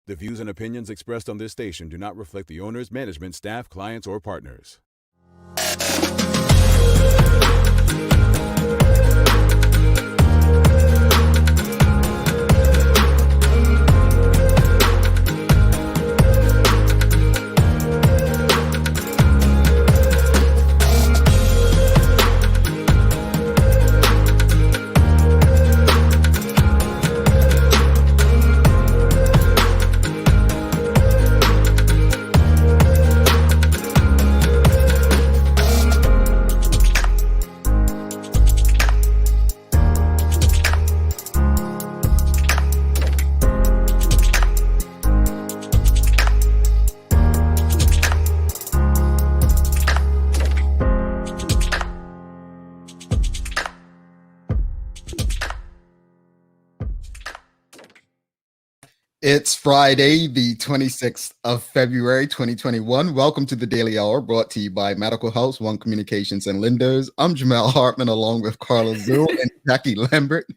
The views and opinions expressed on this station do not reflect the owners, management, staff, clients, or partners. It's Friday, the 26th of February, 2021. Welcome to the Daily Hour, brought to you by Medical House, One Communications, and Lindos. I'm Jamel Hartman, along with Carla Zul and Jackie Lambert.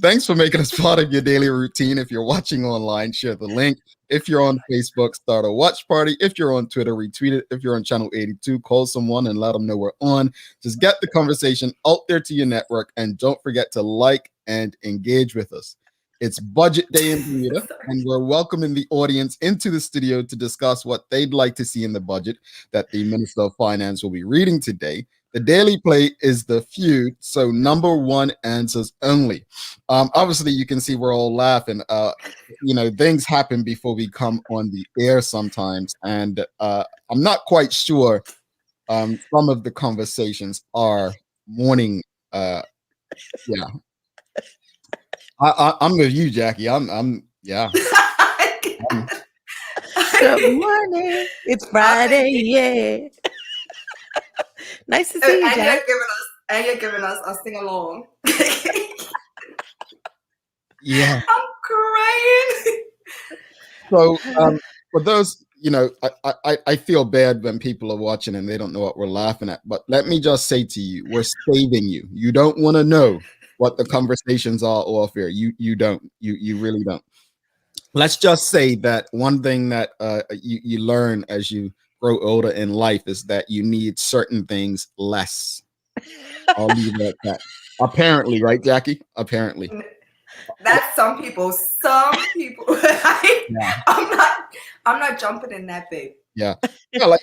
Thanks for making us part of your daily routine. If you're watching online, share the link. If you're on Facebook, start a watch party. If you're on Twitter, retweet it. If you're on Channel 82, call someone and let them know we're on. Just get the conversation out there to your network, and don't forget to like and engage with us. It's budget day in Bermuda, and we're welcoming the audience into the studio to discuss what they'd like to see in the budget that the Minister of Finance will be reading today. The daily play is The Feud, so number one answers only. Obviously, you can see we're all laughing. Things happen before we come on the air sometimes, and I'm not quite sure some of the conversations are morning. I'm with you, Jackie. Yeah. Good morning. It's Friday. Yeah. Nice to see you, Jack. You're giving us a sing along. Yeah. I'm crying. So for those, I feel bad when people are watching and they don't know what we're laughing at. But let me just say to you, we're saving you. You don't want to know what the conversations are off air. You don't. You really don't. Let's just say that one thing that you learn as you grow older in life is that you need certain things less. I'll leave it at that. Apparently, right, Jackie? Apparently. That's some people. Some people. Yeah. I'm not jumping in that, babe. Yeah. No, I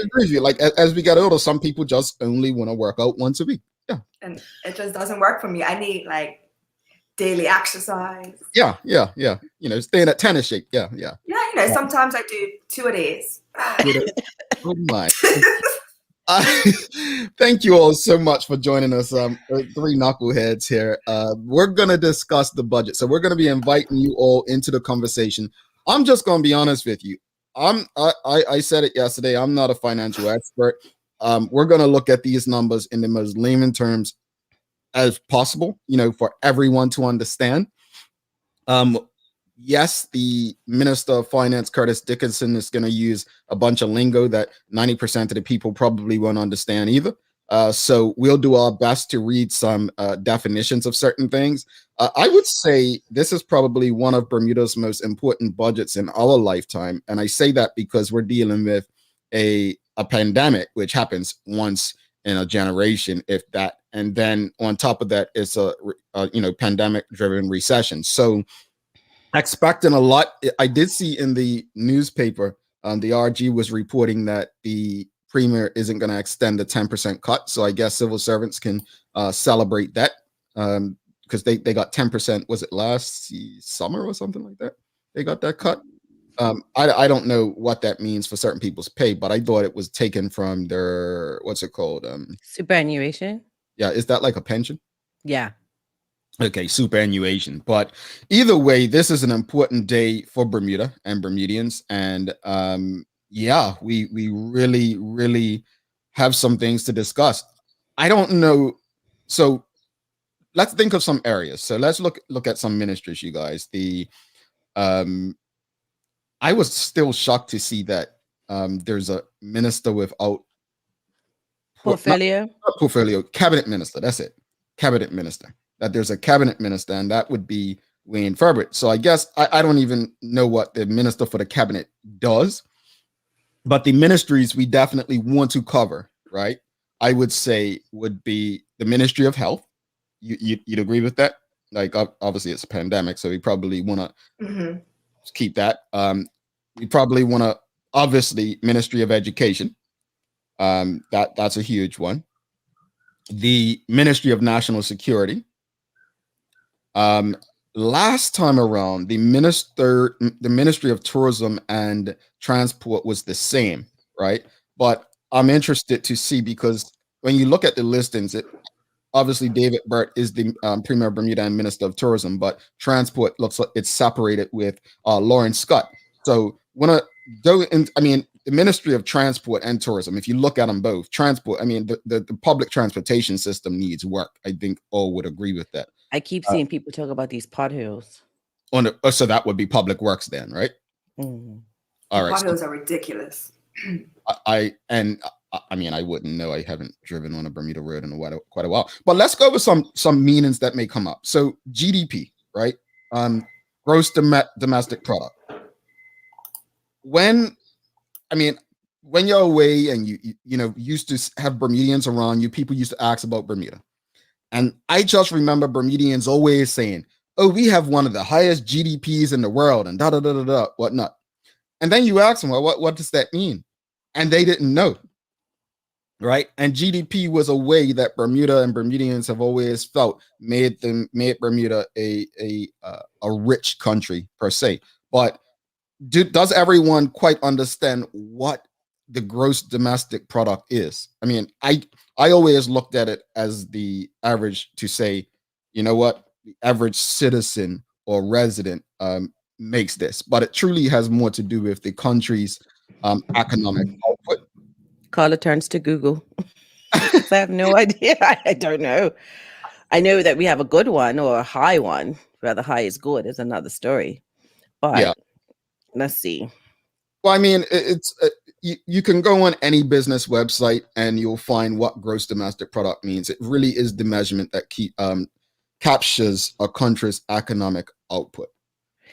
agree with you. Like as we get older, some people just only want to work out once a week. Yeah. And it just doesn't work for me. I need like daily exercise. Yeah. Staying at tennis shape. Yeah. Sometimes I do 2 a days. Oh my. Thank you all so much for joining us. Three knuckleheads here. We're gonna discuss the budget. So we're gonna be inviting you all into the conversation. I'm just gonna be honest with you. I said it yesterday. I'm not a financial expert. We're going to look at these numbers in the most layman terms as possible, for everyone to understand. Yes, the Minister of Finance, Curtis Dickinson, is going to use a bunch of lingo that 90% of the people probably won't understand either. So we'll do our best to read some definitions of certain things. I would say this is probably one of Bermuda's most important budgets in our lifetime. And I say that because we're dealing with a pandemic, which happens once in a generation, if that. And then on top of that, it's a pandemic-driven recession. So expecting a lot. I did see in the newspaper, the RG was reporting that the Premier isn't going to extend the 10% cut. So I guess civil servants can celebrate that because they got 10%. Was it last summer or something like that? They got that cut. I don't know what that means for certain people's pay, but I thought it was taken from their, what's it called? Superannuation. Yeah. Is that like a pension? Yeah. Okay, superannuation. But either way, this is an important day for Bermuda and Bermudians. And we really, really have some things to discuss. I don't know. So let's think of some areas. So let's look at some ministries, you guys. I was still shocked to see that there's a minister without portfolio. Cabinet minister. That's it. Cabinet minister. That there's a cabinet minister, and that would be Wayne Ferbert. So I guess I don't even know what the minister for the cabinet does, but the ministries we definitely want to cover, right? I would say would be the Ministry of Health. You'd agree with that? Like obviously it's a pandemic, so we probably want to keep that. We probably want to obviously Ministry of Education. That's a huge one. The Ministry of National Security. Last time around, the Ministry of Tourism and Transport was the same, right? But I'm interested to see, because when you look at the listings, obviously David Burt is the Premier of Bermuda and Minister of Tourism, but Transport looks like it's separated with Lawrence Scott. So when the Ministry of Transport and Tourism, if you look at them both, transport, I mean, the public transportation system needs work. I think all would agree with that. I keep seeing people talk about these potholes. So that would be Public Works then, right? Mm-hmm. All right. Potholes are ridiculous. I wouldn't know. I haven't driven on a Bermuda road in quite a while. But let's go with some meanings that may come up. So GDP, right? Gross domestic product. When you're away and you used to have Bermudians around you, people used to ask about Bermuda. And I just remember Bermudians always saying, oh, we have one of the highest GDPs in the world and whatnot. And then you ask them, well, what does that mean? And they didn't know, right? And GDP was a way that Bermuda and Bermudians have always felt made Bermuda a rich country per se. But does everyone quite understand what the gross domestic product is? I mean, I always looked at it as the average to say, you know what, the average citizen or resident makes this, but it truly has more to do with the country's economic output. Carla turns to Google. I have no idea. I don't know. I know that we have a good one or a high one. Whether high is good is another story. But yeah. Let's see. Well, I mean, it's you can go on any business website and you'll find what gross domestic product means. It really is the measurement that captures a country's economic output.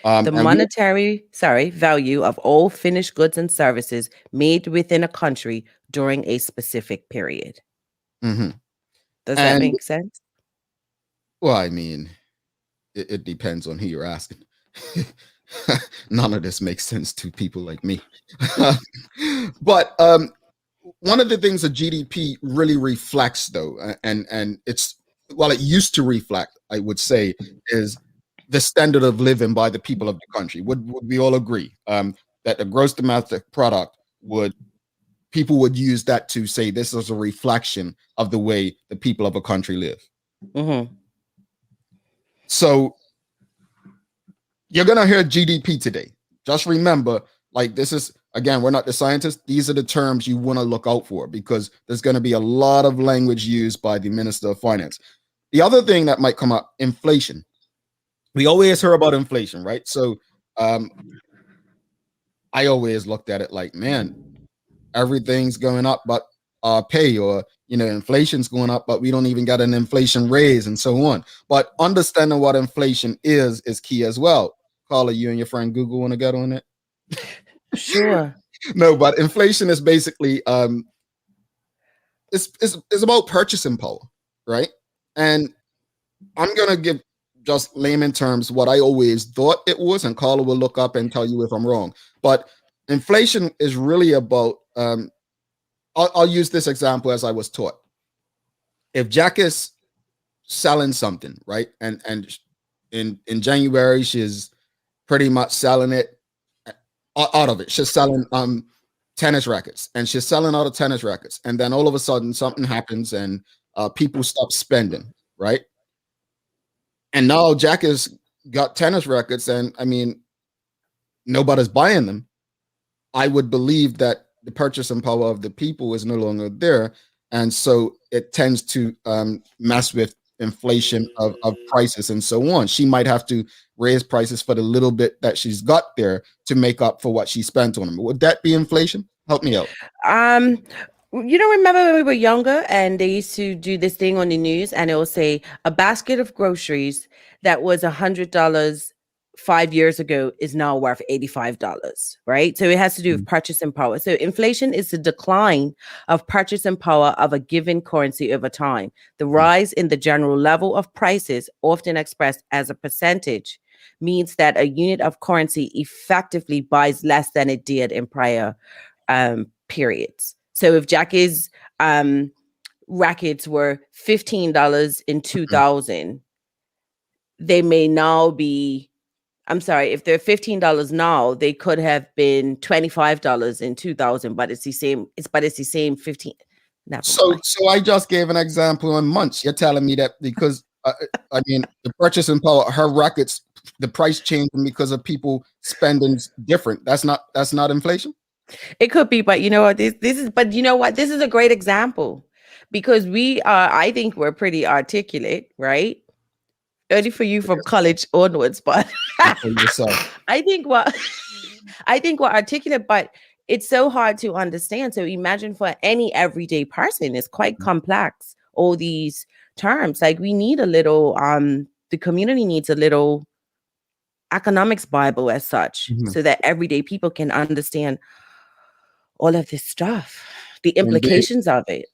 The monetary value of all finished goods and services made within a country during a specific period. Mm-hmm. Does that make sense? Well, I mean, it depends on who you're asking. None of this makes sense to people like me. But one of the things that GDP really reflects, though, and it used to reflect, I would say, is the standard of living by the people of the country. Would we all agree that the gross domestic product people would use that to say this is a reflection of the way the people of a country live? Mm-hmm. So you're going to hear GDP today. Just remember, like, this is, again, we're not the scientists. These are the terms you want to look out for, because there's going to be a lot of language used by the Minister of Finance. The other thing that might come up, inflation. We always hear about inflation, right? So I always looked at it like, man, everything's going up but pay, or inflation's going up but we don't even get an inflation raise, and so on. But understanding what inflation is key as well. Carla, you and your friend Google want to get on it? Sure. No, but inflation is basically it's about purchasing power, right? And I'm gonna give just layman terms what I always thought it was, and Carla will look up and tell you if I'm wrong. But inflation is really about I'll use this example as I was taught. If Jack is selling something, right, and in January she's pretty much selling it out of it. She's selling tennis rackets, and she's selling out of tennis rackets, and then all of a sudden something happens and people stop spending, right? And now Jack has got tennis rackets, and I mean, nobody's buying them. I would believe that the purchasing power of the people is no longer there, and so it tends to mess with inflation of prices and so on. She might have to raise prices for the little bit that she's got there to make up for what she spent on them. Would that be inflation? Help me out. You don't remember when we were younger and they used to do this thing on the news and it will say a basket of groceries that was $100 5 years ago is now worth $85, right? So it has to do with purchasing power. So inflation is the decline of purchasing power of a given currency over time. The rise in the general level of prices, often expressed as a percentage, means that a unit of currency effectively buys less than it did in prior periods. So if Jackie's rackets were $15 in 2000, they may now be, I'm sorry, if they're $15 now, they could have been $25 in 2000, but it's the same 15. Never mind. So I just gave an example on months. You're telling me that because I mean the purchasing power, her rackets, the price changing because of people spending different. That's not inflation. It could be, but you know what? This is, but you know what? This is a great example because I think we're pretty articulate, right? Only for you from college onwards, but I think we're articulate, but it's so hard to understand. So imagine for any everyday person, it's quite complex. All these terms, like we need a little, the community needs a little economics Bible as such, so that everyday people can understand all of this stuff, the implications of it.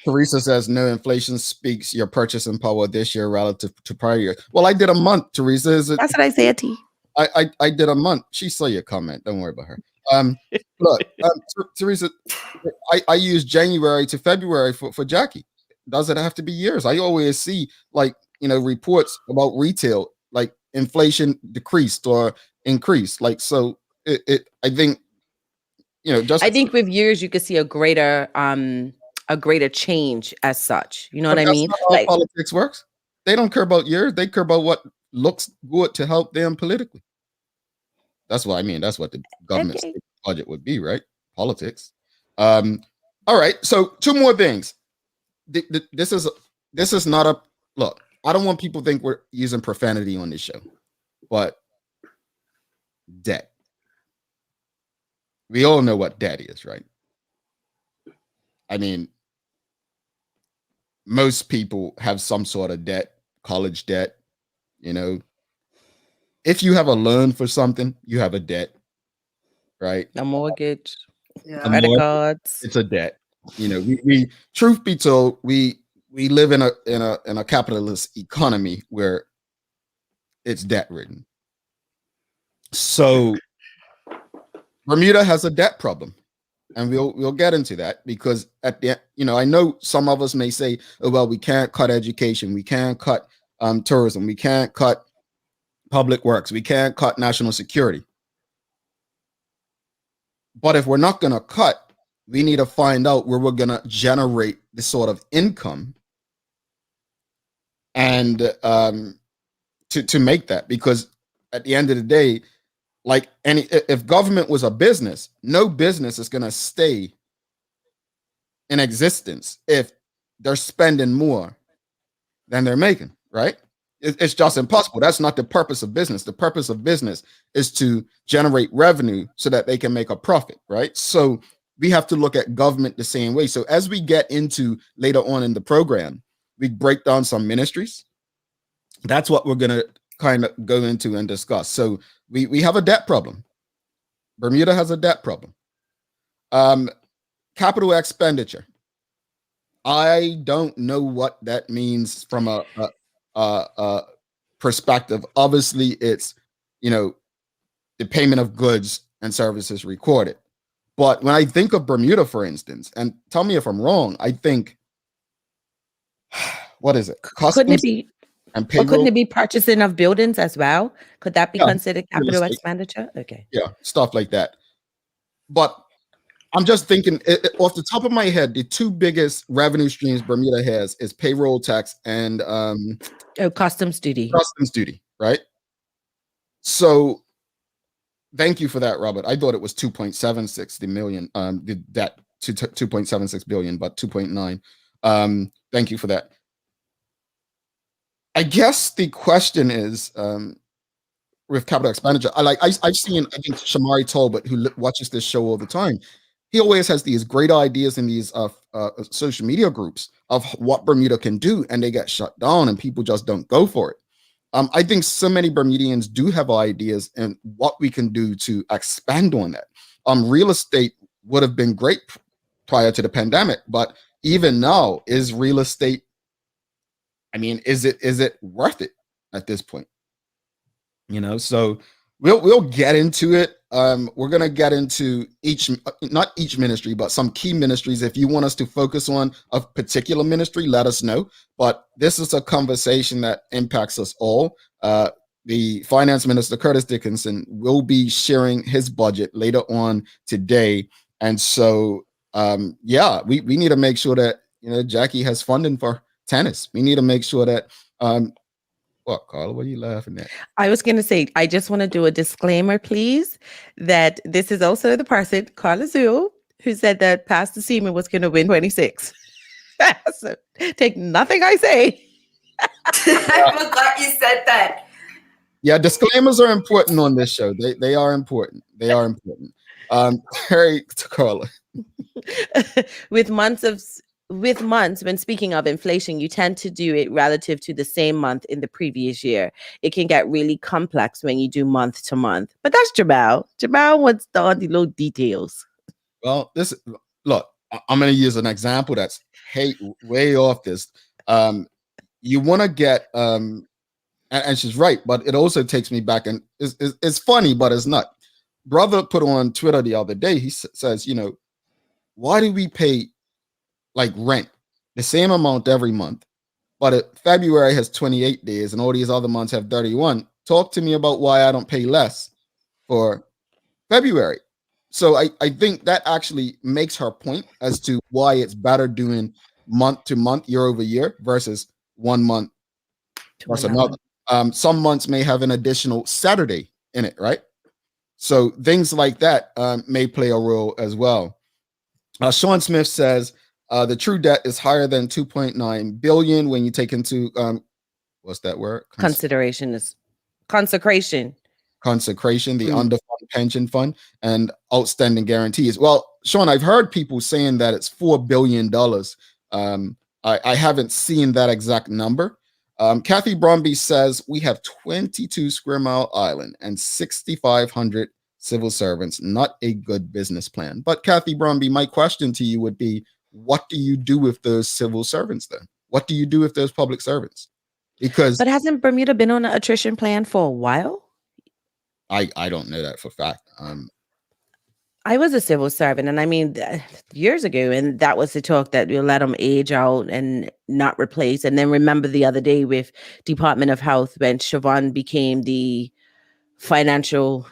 Teresa says no, inflation speaks your purchasing power this year relative to prior year. Well, I did a month, Teresa. That's what I said, T. I did a month. She saw your comment. Don't worry about her. Look, Teresa, I use January to February for Jackie. Does it have to be years? I always see reports about retail, like inflation decreased or increased. Like, so I think, I think with years you could see a greater change as such. You know what I mean? That's not how politics works. They don't care about years. They care about what looks good to help them politically. That's what I mean. That's what the government budget would be, right? Politics. All right. So 2 more things. This is not a look. I don't want people to think we're using profanity on this show, but debt. We all know what debt is, right? I mean, most people have some sort of debt, college debt. If you have a loan for something, you have a debt, right? A mortgage, credit cards. It's a debt. We truth be told, we live in a capitalist economy where it's debt ridden. So Bermuda has a debt problem. And we'll get into that because at the I know some of us may say, oh, well, we can't cut education, we can't cut tourism, we can't cut public works, we can't cut national security. But if we're not going to cut, we need to find out where we're going to generate this sort of income and to make that, because at the end of the day, like if government was a business, no business is going to stay in existence if they're spending more than they're making, right? It's just impossible. That's not the purpose of business. The purpose of business is to generate revenue so that they can make a profit, right? So we have to look at government the same way. So as we get into later on in the program, we break down some ministries. That's what we're going to kind of go into and discuss. So we have a debt problem. Bermuda has a debt problem. Capital expenditure. I don't know what that means from a perspective. Obviously, it's the payment of goods and services recorded. But when I think of Bermuda, for instance, and tell me if I'm wrong, I think, what is it? Couldn't it be? And payroll. Or couldn't it be purchasing of buildings as well? Could that be considered capital expenditure? Okay. Yeah, stuff like that. But I'm just thinking off the top of my head, the 2 biggest revenue streams Bermuda has is payroll tax and customs duty. Customs duty, right? So thank you for that, Robert. I thought it was 2.76 million. That to 2.76 billion, but 2.9. Thank you for that. I guess the question is with capital expenditure. I've seen, I think Shamari Talbot, who watches this show all the time, he always has these great ideas in these social media groups of what Bermuda can do, and they get shut down, and people just don't go for it. I think so many Bermudians do have ideas and what we can do to expand on that. Real estate would have been great prior to the pandemic, but even now, is real estate, I mean, is it worth it at this point? So we'll get into it. We're gonna get into not each ministry, but some key ministries. If you want us to focus on a particular ministry, let us know. But this is a conversation that impacts us all. The finance minister, Curtis Dickinson, will be sharing his budget later on today. And so, we need to make sure that, Jackie has funding for tennis. We need to make sure that, what, Carla, what are you laughing at? I was going to say, I just want to do a disclaimer, please, that this is also the person, Carla Zul, who said that Pastor Seaman was going to win 26. So take nothing I say. I forgot you said that. Yeah, disclaimers are important on this show. They are important. They are important. Harry to Carla. With months, when speaking of inflation, you tend to do it relative to the same month in the previous year. It can get really complex when you do month to month. But that's Jamal. Jamal wants all the little details. Well, look, I'm going to use an example that's way off this. You want to get, and she's right, but it also takes me back, and it's funny, but it's not. Brother put on Twitter the other day, he says, why do we pay like rent the same amount every month, but February has 28 days and all these other months have 31? Talk to me about why I don't pay less for February. So I think that actually makes her point as to why it's better doing month to month, year over year, versus 1 month versus another. Some months may have an additional Saturday in it, right? So things like that may play a role as well. Sean Smith says the true debt is higher than 2.9 billion when you take into what's that word? Consideration is consecration, the underfunded pension fund, and outstanding guarantees. Well, Sean, I've heard people saying that it's $4 billion. I haven't seen that exact number. Kathy Bromby says we have 22 Square Mile Island and 6,500 civil servants. Not a good business plan. But Kathy Bromby, my question to you would be, what do you do with those civil servants then? What do you do with those public servants? But hasn't Bermuda been on an attrition plan for a while? I don't know that for a fact. I was a civil servant, and I mean, years ago, and that was the talk that we'll let them age out and not replace. And then remember the other day with Department of Health when Siobhan became the financial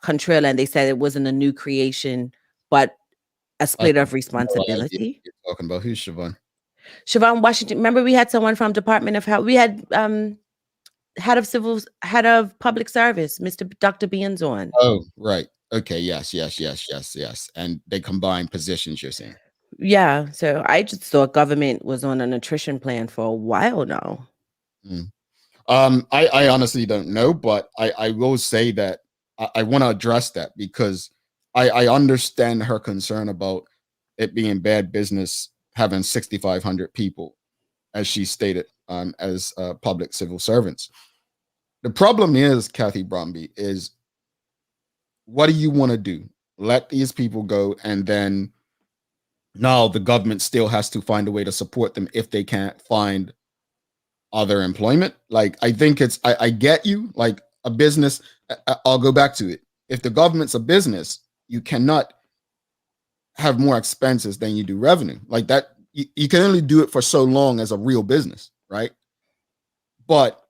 controller, and they said it wasn't a new creation, but a split of responsibility. You're talking about who's Siobhan? Siobhan Washington. Remember, we had someone from Department of Health. We had head of public service, Dr. Beans on. Oh, right. Okay. Yes. And they combine positions, you're saying? Yeah. So I just thought government was on an attrition plan for a while now. I honestly don't know, but I will say that I want to address that because I understand her concern about it being bad business having 6,500 people, as she stated, as public civil servants. The problem is, Kathy Bromby, is what do you want to do? Let these people go, and then now the government still has to find a way to support them if they can't find other employment. Like, I think I get you, like a business. I'll go back to it. If the government's a business, you cannot have more expenses than you do revenue. Like that, you can only do it for so long as a real business, right? But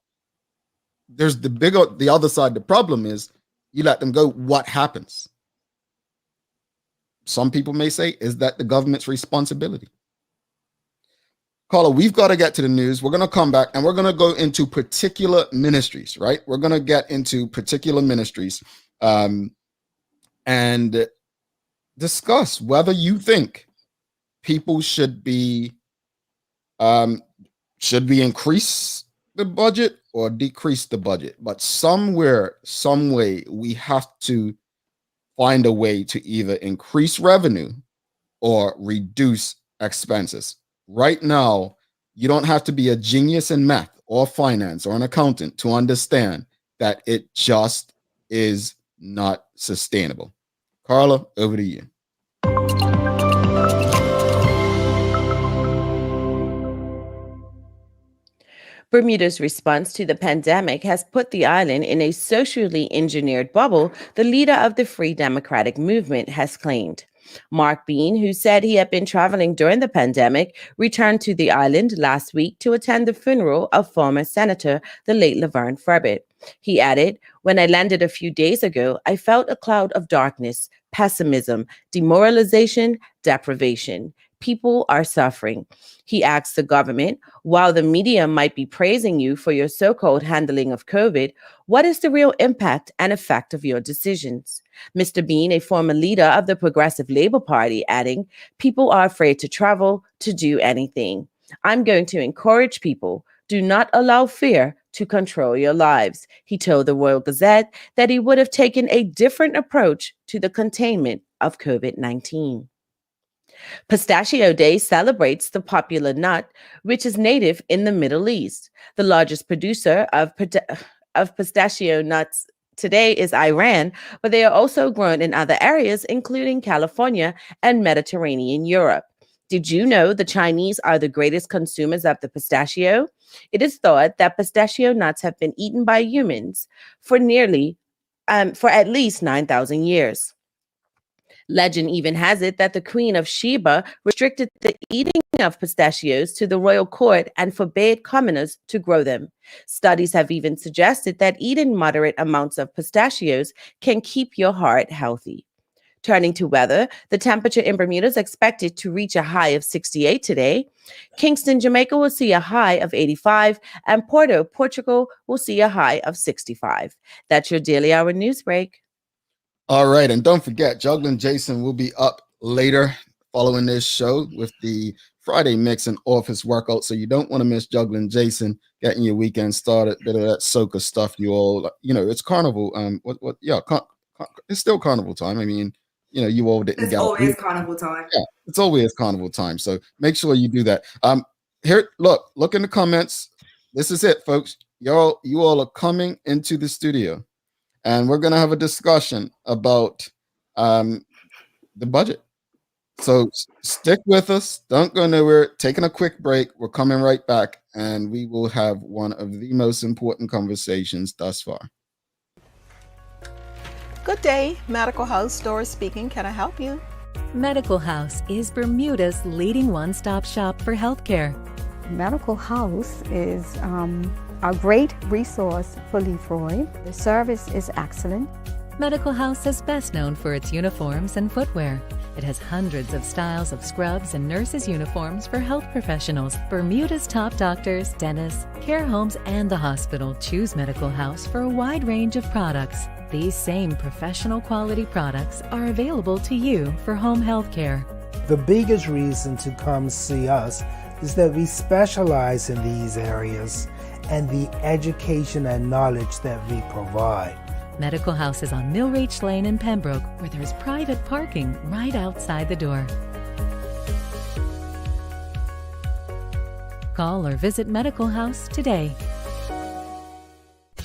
there's the other side. The problem is you let them go, what happens? Some people may say, is that the government's responsibility? Carla, we've got to get to the news. We're going to come back and we're going to go into particular ministries, right? We're going to get into particular ministries and discuss whether you think people should be, should we increase the budget or decrease the budget? But somewhere, some way, we have to find a way to either increase revenue or reduce expenses. Right now, you don't have to be a genius in math or finance or an accountant to understand that it just is not sustainable. Carla, over to you. Bermuda's response to the pandemic has put the island in a socially engineered bubble, the leader of the Free Democratic Movement has claimed. Mark Bean, who said he had been traveling during the pandemic, returned to the island last week to attend the funeral of former Senator, the late Laverne Furbett. He added, "When I landed a few days ago, I felt a cloud of darkness, pessimism, demoralization, deprivation. People are suffering." He asked the government, while the media might be praising you for your so-called handling of COVID, what is the real impact and effect of your decisions? Mr. Bean, a former leader of the Progressive Labor Party, adding, "People are afraid to travel, to do anything. I'm going to encourage people. Do not allow fear to control your lives." He told the Royal Gazette that he would have taken a different approach to the containment of COVID-19. Pistachio Day celebrates the popular nut, which is native in the Middle East. The largest producer of pistachio nuts today is Iran, but they are also grown in other areas, including California and Mediterranean Europe. Did you know the Chinese are the greatest consumers of the pistachio? It is thought that pistachio nuts have been eaten by humans for at least 9,000 years. Legend even has it that the Queen of Sheba restricted the eating of pistachios to the royal court and forbade commoners to grow them. Studies have even suggested that eating moderate amounts of pistachios can keep your heart healthy. Turning to weather, the temperature in Bermuda is expected to reach a high of 68 today. Kingston, Jamaica will see a high of 85, and Porto, Portugal will see a high of 65. That's your Daily Hour news break. All right, and don't forget, Juggling Jason will be up later following this show with the Friday mix and office workout, so you don't want to miss Juggling Jason getting your weekend started. Bit of that soca stuff, you all, it's carnival. It's still carnival time. I mean, you all didn't It's get always carnival time. Yeah, it's always carnival time. So make sure you do that. Here, look in the comments. This is it, folks. You all are coming into the studio. And we're going to have a discussion about the budget. So stick with us. Don't go nowhere. Taking a quick break. We're coming right back, and we will have one of the most important conversations thus far. Good day. Medical House, Doris speaking. Can I help you? Medical House is Bermuda's leading one-stop shop for healthcare. Medical House is a great resource for Leroy. The service is excellent. Medical House is best known for its uniforms and footwear. It has hundreds of styles of scrubs and nurses' uniforms for health professionals. Bermuda's top doctors, dentists, care homes, and the hospital choose Medical House for a wide range of products. These same professional quality products are available to you for home health care. The biggest reason to come see us is that we specialize in these areas and the education and knowledge that we provide. Medical House is on Millreach Lane in Pembroke, where there's private parking right outside the door. Call or visit Medical House today.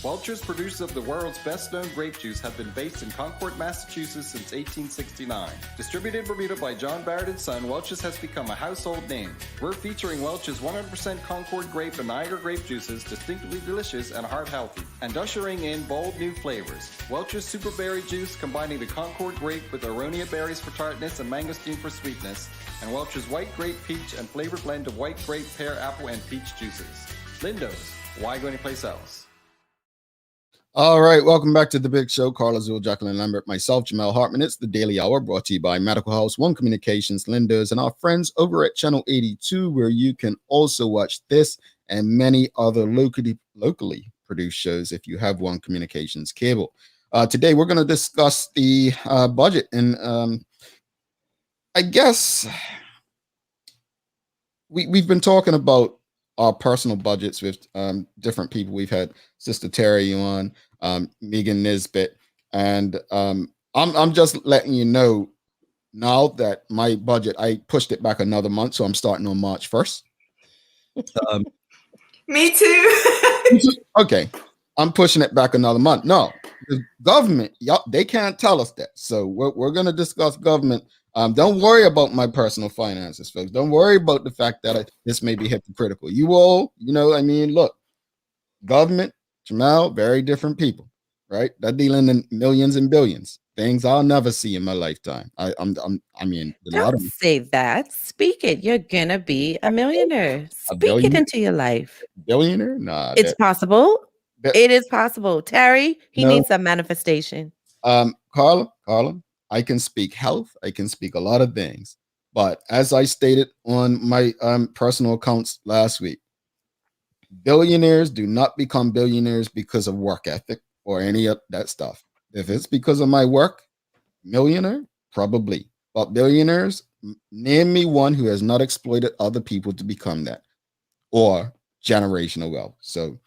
Welch's, producers of the world's best-known grape juice, have been based in Concord, Massachusetts since 1869. Distributed in Bermuda by John Barrett & Son, Welch's has become a household name. We're featuring Welch's 100% Concord grape and Niagara grape juices, distinctively delicious and heart-healthy, and ushering in bold new flavors. Welch's Super Berry Juice, combining the Concord grape with aronia berries for tartness and mangosteen for sweetness, and Welch's White Grape Peach and flavored blend of white grape, pear, apple, and peach juices. Lindo's, why go anyplace else? All right, welcome back to the big show. Carla Zul, Jacqueline Lambert, myself, Jamel Hartman. It's the Daily Hour, brought to you by Medical House, One Communications, Lindo's, and our friends over at Channel 82, where you can also watch this and many other locally produced shows if you have One Communications cable. Today, we're going to discuss the budget, and I guess we've been talking about our personal budgets with different people. We've had Sister Terry on, Megan Nisbet, and I'm just letting you know now that my budget, I pushed it back another month, so I'm starting on March 1st. Me too. Okay, I'm pushing it back another month. No, the government, they can't tell us that. So we're going to discuss government. Don't worry about my personal finances, folks. Don't worry about the fact that this may be hypocritical. You all, I mean, look, government, Jamal, very different people, right? They're dealing in millions and billions, things I'll never see in my lifetime. I mean, Don't say that. Speak it. You're gonna be a millionaire. Speak it into your life. Billionaire? Nah, it's possible. It is possible. Terry, he needs some manifestation. Carla, I can speak health. I can speak a lot of things, but as I stated on my personal accounts last week, billionaires do not become billionaires because of work ethic or any of that stuff. If it's because of my work, millionaire, probably. But billionaires, name me one who has not exploited other people to become that, or generational wealth. So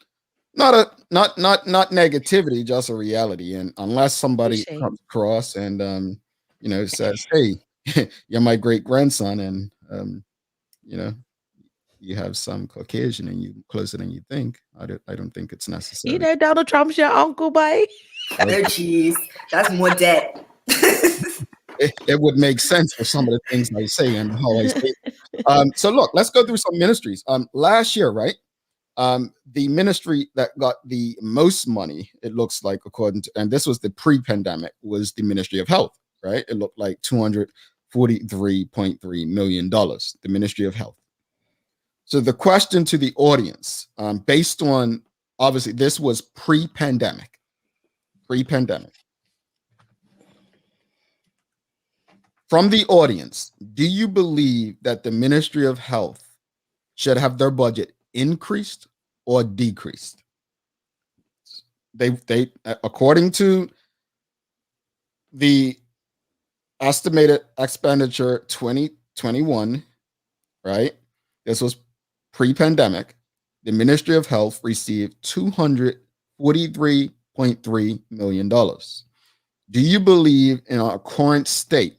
not negativity, just a reality. And unless somebody comes across and says, "Hey, you're my great grandson," and you have some Caucasian and you closer than you think, I don't think it's necessary. You know Donald Trump's your uncle, boy. Oh, jeez. That's more debt. It would make sense for some of the things I say and how I say it. So look, let's go through some ministries. Last year, right? The ministry that got the most money, it looks like, according to, and this was the pre-pandemic, was the Ministry of Health, right? It looked like $243.3 million, the Ministry of Health. So the question to the audience, based on, obviously, this was pre-pandemic. From the audience, do you believe that the Ministry of Health should have their budget increased or decreased? They according to the estimated expenditure 2021, right? This was pre-pandemic. The Ministry of Health received $243.3 million. Do you believe in our current state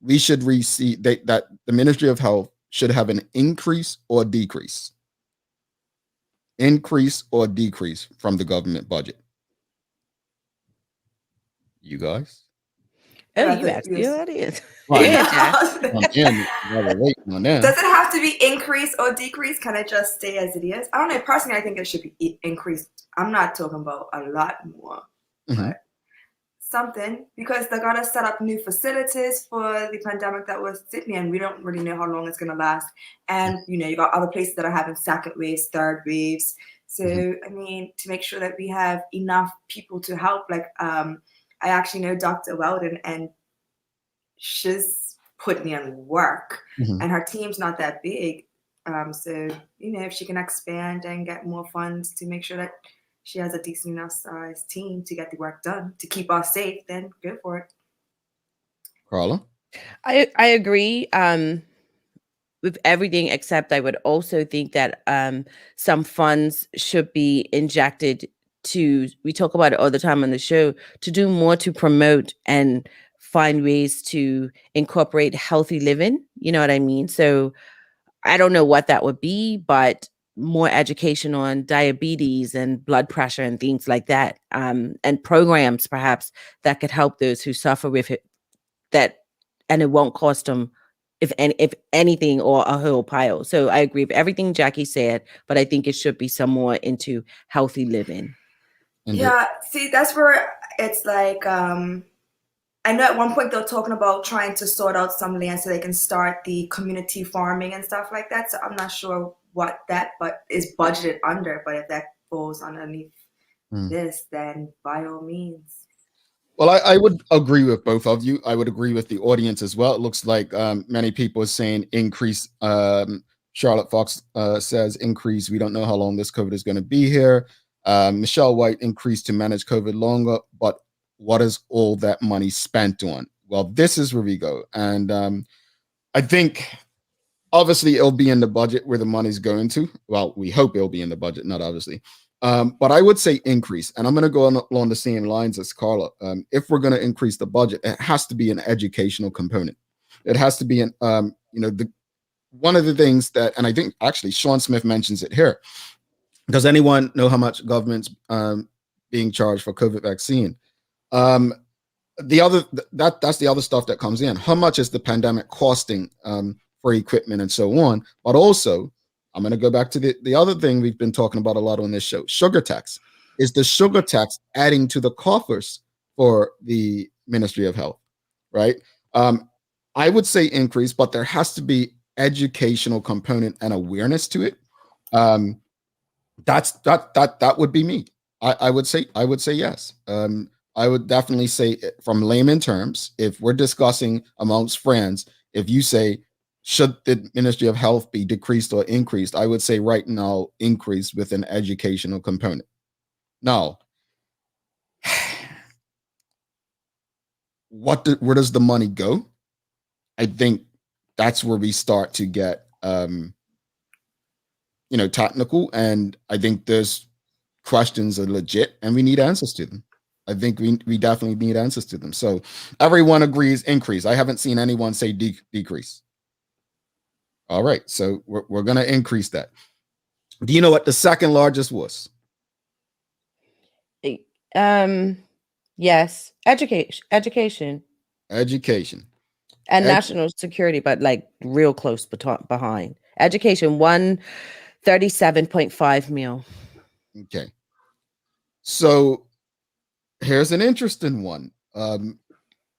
we should receive that the Ministry of Health should have an increase or decrease? Increase or decrease from the government budget? You guys? Oh, you asked the audience. Does it have to be increased or decreased? Can it just stay as it is? I don't know. Personally, I think it should be increased. I'm not talking about a lot more, but something, because they're gonna set up new facilities for the pandemic that was Sydney, and we don't really know how long it's gonna last. And you got other places that are having second waves, third waves. So I mean, to make sure that we have enough people to help, like I actually know Dr. Weldon, and she's put me on work, and her team's not that big. So if she can expand and get more funds to make sure that she has a decent enough size team to get the work done to keep us safe, then go for it. Carla? I agree with everything, except I would also think that some funds should be injected we talk about it all the time on the show, to do more to promote and find ways to incorporate healthy living. You know what I mean? So I don't know what that would be, but more education on diabetes and blood pressure and things like that, and programs perhaps that could help those who suffer with it, and it won't cost them if anything, or a whole pile. So I agree with everything Jackie said, but I think it should be some more into healthy living. Yeah, see, that's where it's like, I know at one point they were talking about trying to sort out some land so they can start the community farming and stuff like that. So I'm not sure what that is budgeted under, but if that falls underneath this, then by all means. Well, I would agree with both of you. I would agree with the audience as well. It looks like many people are saying increase. Charlotte Fox says increase. We don't know how long this COVID is going to be here. Michelle White, increase to manage COVID longer, but what is all that money spent on? Well, this is where we go. And I think obviously it'll be in the budget where the money's going to. Well, we hope it'll be in the budget, not obviously. But I would say increase, and I'm going to go along the same lines as Carla. If we're going to increase the budget, it has to be an educational component. It has to be one of the things that, and I think actually Sean Smith mentions it here. Does anyone know how much government's being charged for COVID vaccine? That's the other stuff that comes in. How much is the pandemic costing for equipment and so on? But also, I'm going to go back to the other thing we've been talking about a lot on this show, sugar tax. Is the sugar tax adding to the coffers for the Ministry of Health, right? I would say increase, but there has to be educational component and awareness to it. That would be me. I would say yes. I would definitely say, from layman terms, if we're discussing amongst friends, if you say, should the Ministry of Health be decreased or increased, I would say right now increase with an educational component. Now, where does the money go? I think that's where we start to get technical, and I think those questions are legit and we need answers to them. I think we definitely need answers to them. So everyone agrees increase. I haven't seen anyone say decrease. All right, so we're going to increase that. Do you know what the second largest was? Yes, education, and national security, but like real close behind. Education, 137.5 mil. Okay, so here's an interesting one.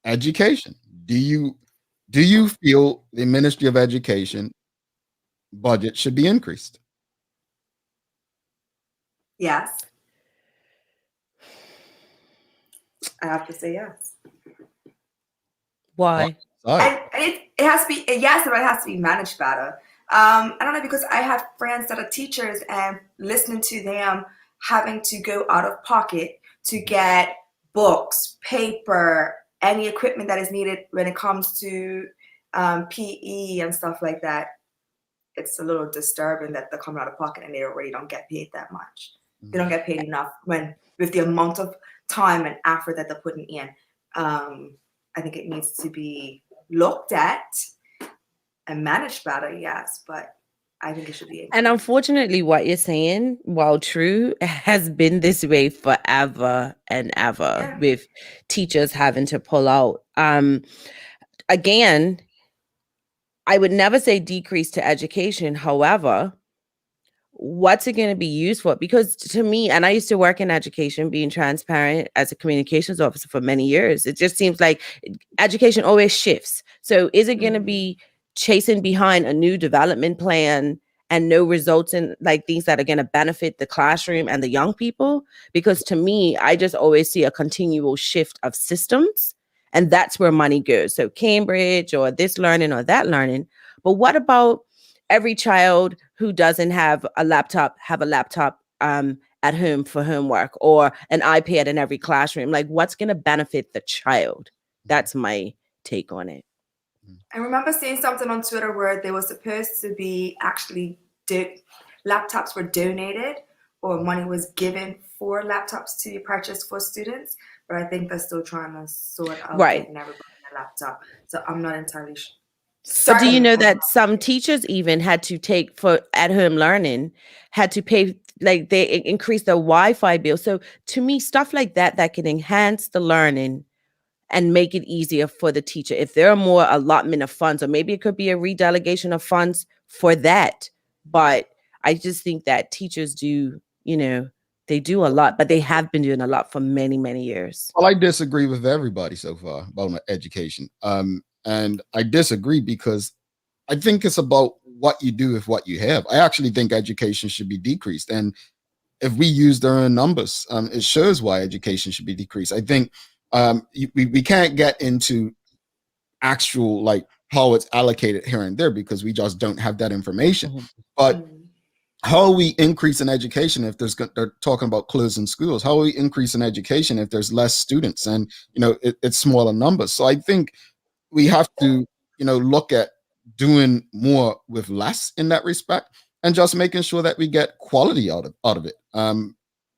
Education. Do you feel the Ministry of Education budget should be increased? Yes. I have to say yes. Why? It has to be a yes, but it has to be managed better. I don't know, because I have friends that are teachers, and listening to them having to go out of pocket to get books, paper, any equipment that is needed when it comes to PE and stuff like that. It's a little disturbing that they're coming out of pocket and they already don't get paid that much. They don't get paid enough with the amount of time and effort that they're putting in. I think it needs to be looked at and managed better, yes, but I think it should be. And unfortunately, what you're saying, while true, has been this way forever and ever, with teachers having to pull out. Again, I would never say decrease to education. However, what's it going to be used for? Because to me, and I used to work in education, being transparent as a communications officer for many years, it just seems like education always shifts. So is it going to be chasing behind a new development plan and no results in like things that are going to benefit the classroom and the young people? Because to me, I just always see a continual shift of systems, and that's where money goes. So Cambridge or this learning or that learning. But what about every child who doesn't have a laptop at home for homework, or an iPad in every classroom? Like, what's going to benefit the child? That's my take on it. I remember seeing something on Twitter where they were supposed to be actually laptops were donated, or money was given for laptops to be purchased for students, but I think they're still trying to sort out getting everybody a laptop. So I'm not entirely sure. So do you know that some teachers even had to take for at-home learning, had to pay, like they increased the Wi-Fi bill. So to me, stuff like that can enhance the learning and make it easier for the teacher. If there are more allotment of funds, or maybe it could be a redelegation of funds for that. But I just think that teachers do, they do a lot, but they have been doing a lot for many, many years. Well, I disagree with everybody so far about my education. And I disagree because I think it's about what you do with what you have. I actually think education should be decreased. And if we use their own numbers, it shows why education should be decreased. I think we can't get into actual like how it's allocated here and there because we just don't have that information. Mm-hmm. But how are we increasing education if they're talking about closing schools? How are we increasing education if there's less students and it's smaller numbers? So I think we have to look at doing more with less in that respect, and just making sure that we get quality out of it.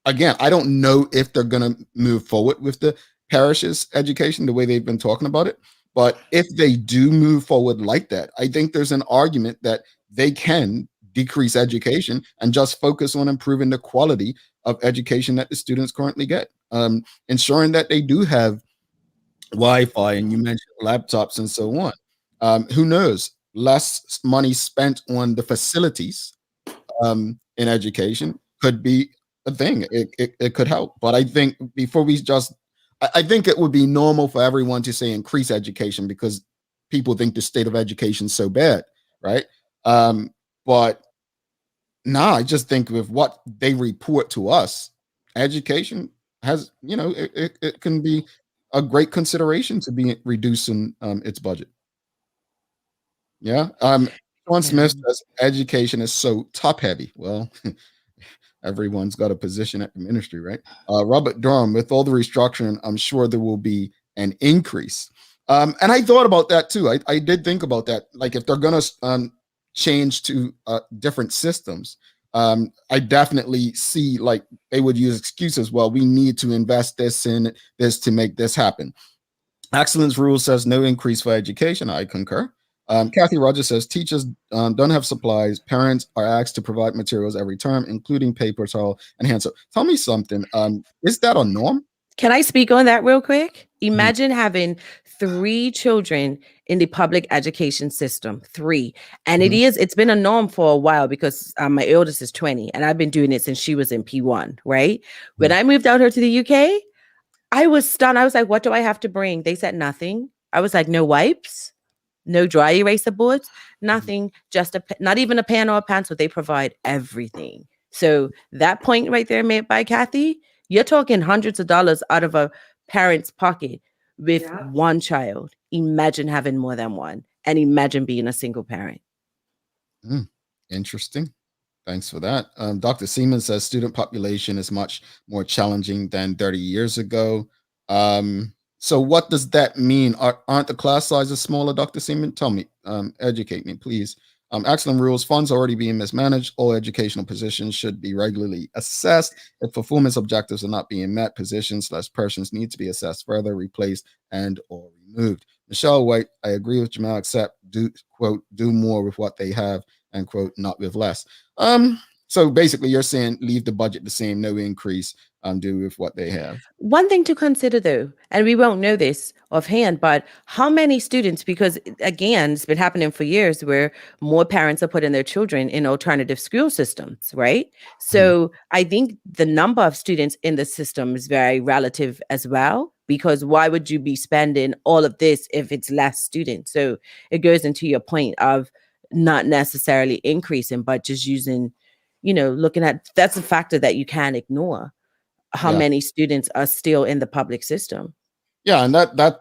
again, I don't know if they're going to move forward with the parishes education the way they've been talking about it. But if they do move forward like that, I think there's an argument that they can decrease education and just focus on improving the quality of education that the students currently get, ensuring that they do have Wi-Fi, and you mentioned laptops and so on. Who knows? Less money spent on the facilities in education could be a thing. It could help. But I think before we just, I think it would be normal for everyone to say increase education because people think the state of education is so bad, right? But I just think with what they report to us, education has, it can be a great consideration to be reducing its budget. Yeah. Sean Smith says education is so top heavy. Well, everyone's got a position at the ministry, right? Robert Durham, with all the restructuring, I'm sure there will be an increase. And I thought about that too. I did think about that. Like if they're going to change to different systems, I definitely see like they would use excuses. Well, we need to invest this in this to make this happen. Excellence Rule says no increase for education. I concur. Kathy Rogers says teachers don't have supplies. Parents are asked to provide materials every term, including paper towel and hand soap. Tell me something. Is that a norm? Can I speak on that real quick? Imagine having 3 children in the public education system, 3. And it's been a norm for a while because my eldest is 20 and I've been doing it since she was in P1, right? When I moved out here to the UK, I was stunned. I was like, what do I have to bring? They said nothing. I was like, no wipes, no dry eraser boards, nothing, just not even a pen or a pencil. They provide everything. So that point right there made by Kathy, you're talking hundreds of dollars out of a parent's pocket with one child. Imagine having more than one and imagine being a single parent. Interesting. Thanks for that. Dr. Seaman says student population is much more challenging than 30 years ago. So what does that mean? Aren't the class sizes smaller, Dr. Seaman? Tell me, educate me, please. Excellent rules. Funds are already being mismanaged. All educational positions should be regularly assessed. If performance objectives are not being met, positions/persons need to be assessed further, replaced, and or removed. Michelle White, I agree with Jamal, except do more with what they have, and quote, not with less. So basically you're saying leave the budget the same, no increase, do with what they have. One thing to consider though, and we won't know this offhand, but how many students, because again, it's been happening for years where more parents are putting their children in alternative school systems, right? So I think the number of students in the system is very relative as well, because why would you be spending all of this if it's less students? So it goes into your point of not necessarily increasing, but just using, looking at, that's a factor that you can't ignore, how many students are still in the public system. Yeah, and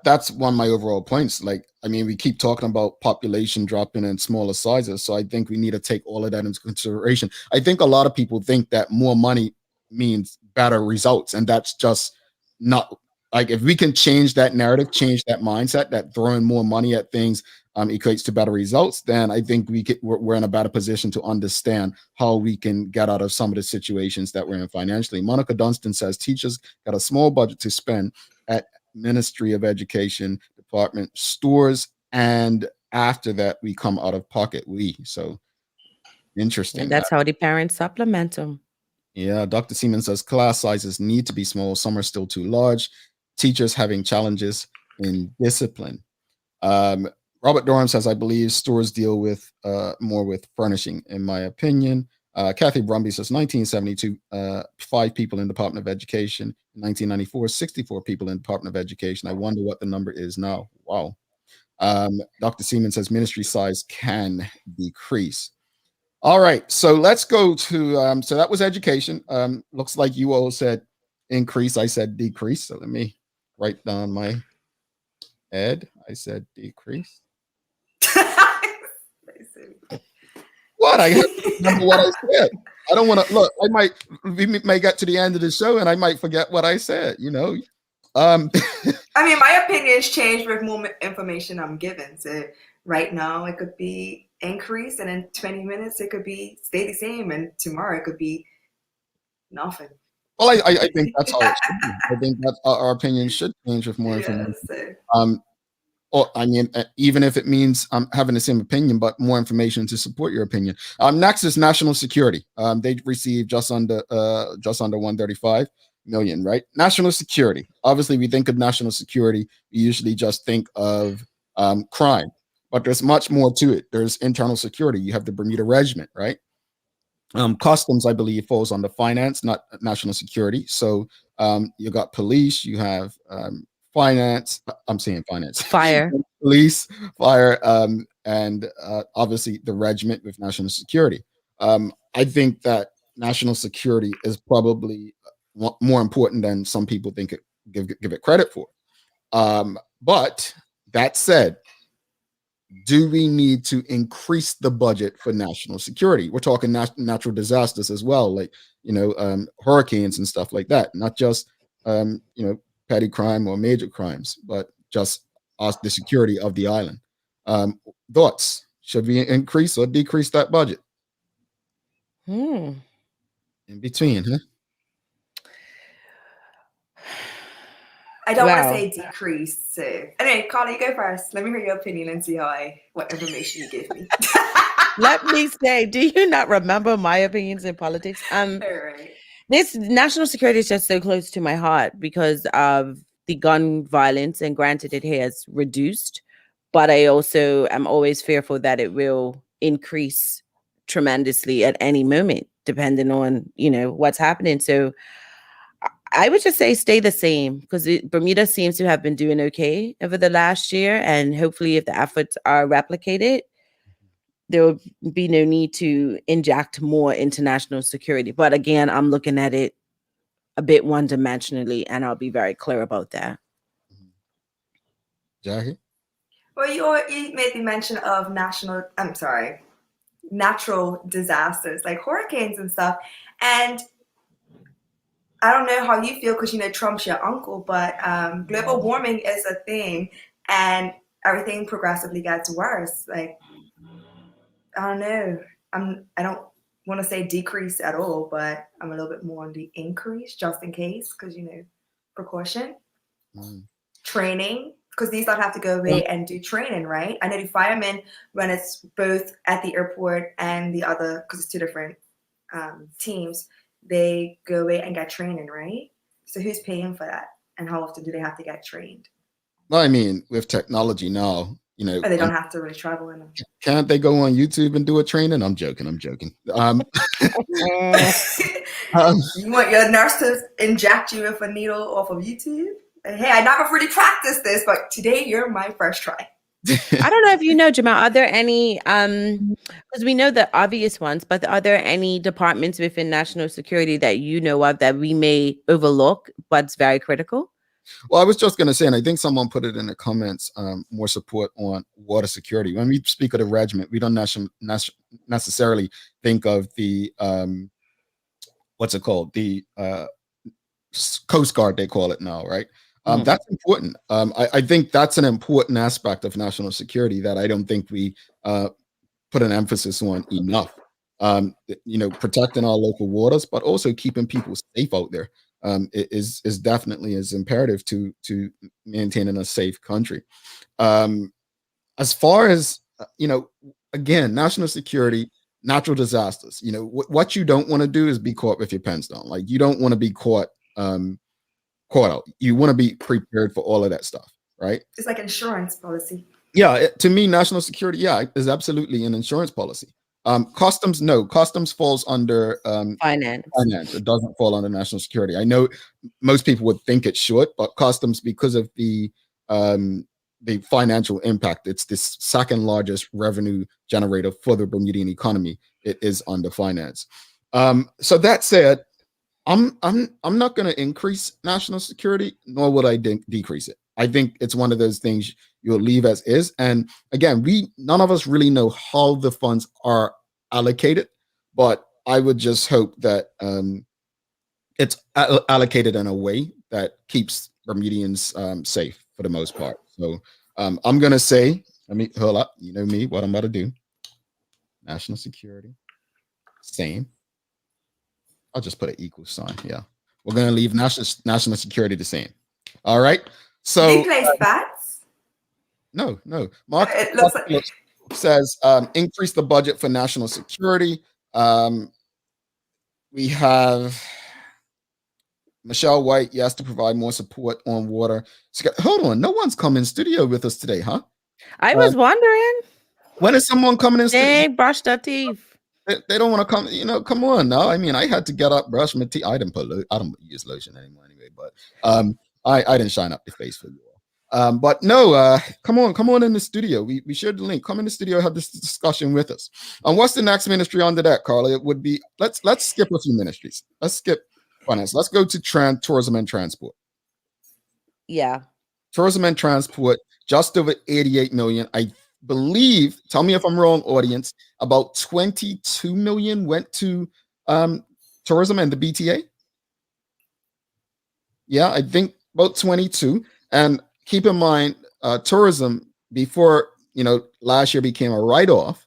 that's one of my overall points. Like, I mean, we keep talking about population dropping in smaller sizes, so I think we need to take all of that into consideration. I think a lot of people think that more money means better results, and that's just not, like, if we can change that narrative, change that mindset, that throwing more money at things equates to better results, then I think we're in a better position to understand how we can get out of some of the situations that we're in financially. Monica Dunstan says teachers got a small budget to spend at Ministry of Education department stores, and after that we come out of pocket. So interesting. And that's how the parents supplement them. Yeah, Dr. Seaman says class sizes need to be small. Some are still too large. Teachers having challenges in discipline. Robert Durham says, I believe stores deal with more with furnishing, in my opinion. Kathy Brumby says, 1972, 5 people in Department of Education. In 1994, 64 people in Department of Education. I wonder what the number is now. Wow. Dr. Seaman says ministry size can decrease. All right, so let's go to, so that was education. Looks like you all said increase. I said decrease. So let me write down my ed. I said decrease. What? I have to remember what I said. I don't want to look. We may get to the end of the show and I might forget what I said, I mean, my opinions change with more information I'm given. So right now it could be increased, and in 20 minutes it could be stay the same, and tomorrow it could be nothing. Well, I think that's how it should be. I think that our opinions should change with more information. Or I mean, even if it means having the same opinion, but more information to support your opinion. Next is national security. They received just under 135 million, right? National security. Obviously, we think of national security, we usually just think of crime, but there's much more to it. There's internal security. You have the Bermuda Regiment, right? Customs, I believe, falls under finance, not national security. So you got police, you have finance. I'm saying finance, fire, police, fire, and obviously the regiment with national security. I think that national security is probably more important than some people think give it credit for. But that said, do we need to increase the budget for national security? We're talking natural disasters as well, like hurricanes and stuff like that, not just petty crime or major crimes, but just the security of the island. Thoughts? Should we increase or decrease that budget? In between, huh? I don't want to say decrease. So anyway, Carla, you go first. Let me hear your opinion and see what information you give me. Let me say, do you not remember my opinions in politics? Right. This national security is just so close to my heart because of the gun violence, and granted, it has reduced, but I also am always fearful that it will increase tremendously at any moment, depending on what's happening. So I would just say stay the same, because Bermuda seems to have been doing okay over the last year. And hopefully if the efforts are replicated, there will be no need to inject more international security. But again, I'm looking at it a bit one-dimensionally, and I'll be very clear about that. Jackie? Well, you made the mention of natural disasters like hurricanes and stuff. And I don't know how you feel because Trump's your uncle, but global warming is a thing, and everything progressively gets worse. Like, I don't know. I don't want to say decrease at all, but I'm a little bit more on the increase just in case, because precaution, training, because these don't have to go away and do training, right? I know the firemen, when it's both at the airport and the other, because it's two different teams, they go away and get training, right? So who's paying for that? And how often do they have to get trained? Well, I mean, with technology now, they don't have to really travel in them. Can't they go on YouTube and do a training? I'm joking. You want your nurse to inject you with a needle off of YouTube? Hey, I never really practiced this, but today you're my first try. I don't know if you know, Jamal, are there any, because we know the obvious ones, but are there any departments within national security that you know of that we may overlook, but it's very critical? Well, I was just going to say, and I think someone put it in the comments, more support on water security. When we speak of the regiment, we don't necessarily think of the, what's it called? The Coast Guard, they call it now, right? That's important. I think that's an important aspect of national security that I don't think we put an emphasis on enough. Protecting our local waters, but also keeping people safe out there is definitely is imperative to maintaining a safe country. As far as again, national security, natural disasters. What you don't want to do is be caught with your pants down. Like, you don't want to be caught out. You want to be prepared for all of that stuff, right? It's like insurance policy. Yeah, to me, national security, is absolutely an insurance policy. Customs, no. Customs falls under finance. It doesn't fall under national security. I know most people would think it should, but customs, because of the financial impact, it's the second largest revenue generator for the Bermudian economy. It is under finance. So that said, I'm not going to increase national security, nor would I decrease it. I think it's one of those things you'll leave as is. And again, none of us really know how the funds are allocated, but I would just hope that it's allocated in a way that keeps Bermudians safe for the most part. So I'm going to say, hold up, you know me, what I'm about to do. National security, same. I'll just put an equal sign. Yeah. We're going to leave national security the same. All right. So do you play bats? No. Mark It looks like says increase the budget for national security. We have Michelle White, yes, to provide more support on water. Hold on, no one's come in studio with us today, huh? I was wondering. When is someone coming in studio? They brushed their teeth. They don't want to come, come on now. I mean, I had to get up, brush my teeth. I don't use lotion anymore anyway, but I didn't shine up the face for you all. But no, come on in the studio. We shared the link. Come in the studio, have this discussion with us. And what's the next ministry under that, Carla? It would be let's skip a few ministries. Let's skip finance. Let's go to tourism and transport. Yeah. Tourism and transport, just over 88 million. I believe, tell me if I'm wrong, audience, about 22 million went to tourism and the BTA. Yeah, I think about 22. And keep in mind, tourism, before last year became a write-off,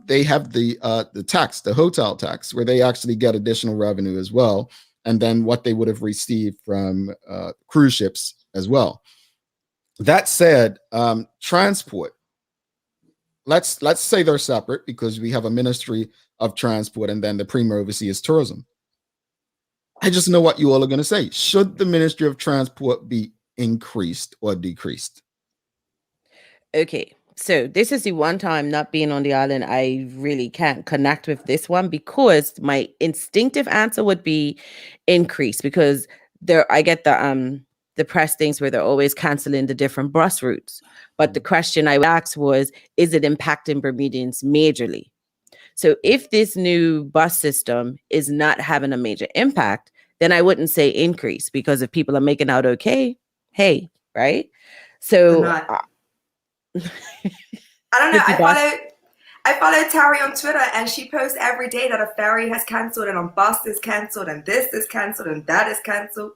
they have the tax, the hotel tax, where they actually get additional revenue as well, and then what they would have received from cruise ships as well. That said, transport, let's say they're separate because we have a ministry of transport and then the premier oversees tourism. I just know what you all are going to say. Should the ministry of transport be increased or decreased? Okay, so this is the one time, not being on the island, I really can't connect with this one, because my instinctive answer would be increase, because I get the press things where they're always canceling the different bus routes. But the question I would ask was, is it impacting Bermudians majorly? So if this new bus system is not having a major impact, then I wouldn't say increase, because if people are making out okay, hey, right? So I don't know. I follow Tari on Twitter, and she posts every day that a ferry has cancelled and a bus is cancelled and this is cancelled and that is cancelled.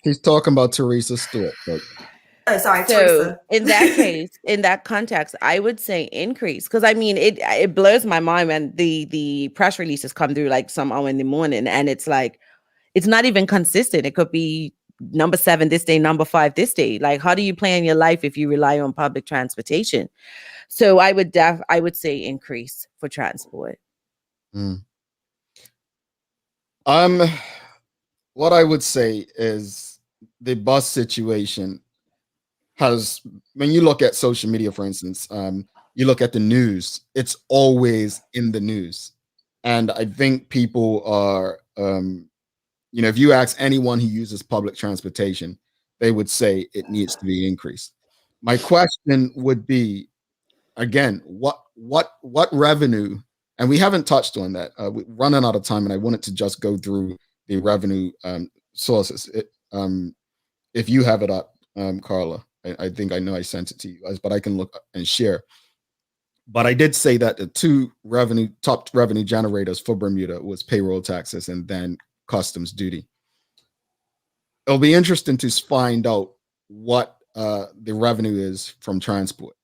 He's talking about Teresa Stewart. But... Oh, sorry, so Teresa. In that case, in that context, I would say increase, because I mean it blows my mind when the press releases come through like some hour in the morning, and it's like it's not even consistent. It could be number 7 this day, number 5 this day. Like, how do you plan your life if you rely on public transportation? So I would say increase for transport. What I would say is the bus situation has, when you look at social media, for instance, you look at the news, it's always in the news. And I think people are, if you ask anyone who uses public transportation, they would say it needs to be increased. My question would be, again, what revenue, and we haven't touched on that. We're running out of time, and I wanted to just go through the revenue sources. If you have it up, Carla, I think I know I sent it to you guys, but I can look and share. But I did say that the top revenue generators for Bermuda was payroll taxes and then customs duty. It'll be interesting to find out what the revenue is from transport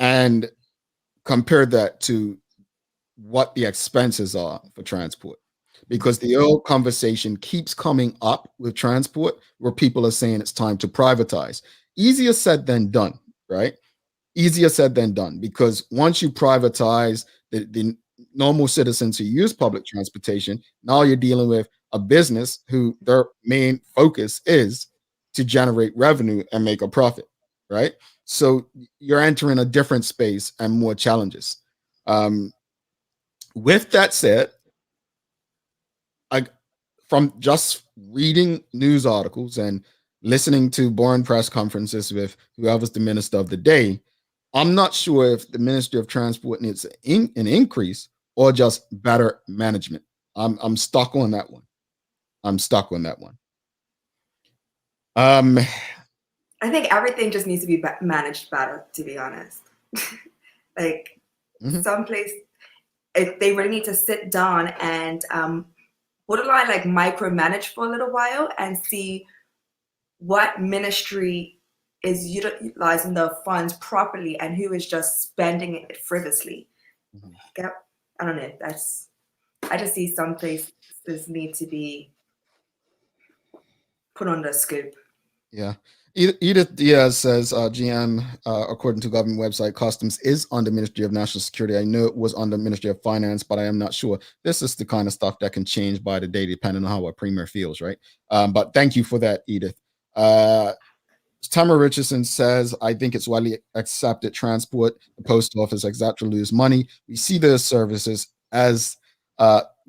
and compare that to what the expenses are for transport, because the old conversation keeps coming up with transport where people are saying it's time to privatize. Easier said than done, right? Easier said than done, because once you privatize the normal citizens who use public transportation, now you're dealing with a business who their main focus is to generate revenue and make a profit, right? So you're entering a different space and more challenges. With that said, from just reading news articles and listening to boring press conferences with whoever's the minister of the day, I'm not sure if the Ministry of Transport needs an increase or just better management. I'm stuck on that one. I think everything just needs to be managed better, to be honest. Like someplace, they really need to sit down and borderline like micromanage for a little while and see what ministry is utilizing the funds properly and who is just spending it frivolously. I don't know. I just see some places need to be put on the scoop. Yeah. Edith Diaz says GM, according to government website, customs is under Ministry of National Security. I know it was under Ministry of Finance, but I am not sure. This is the kind of stuff that can change by the day, depending on how a premier feels, right? But thank you for that, Edith. Tamara Richardson says, I think it's widely accepted transport. The post office exactly lose money. We see those services as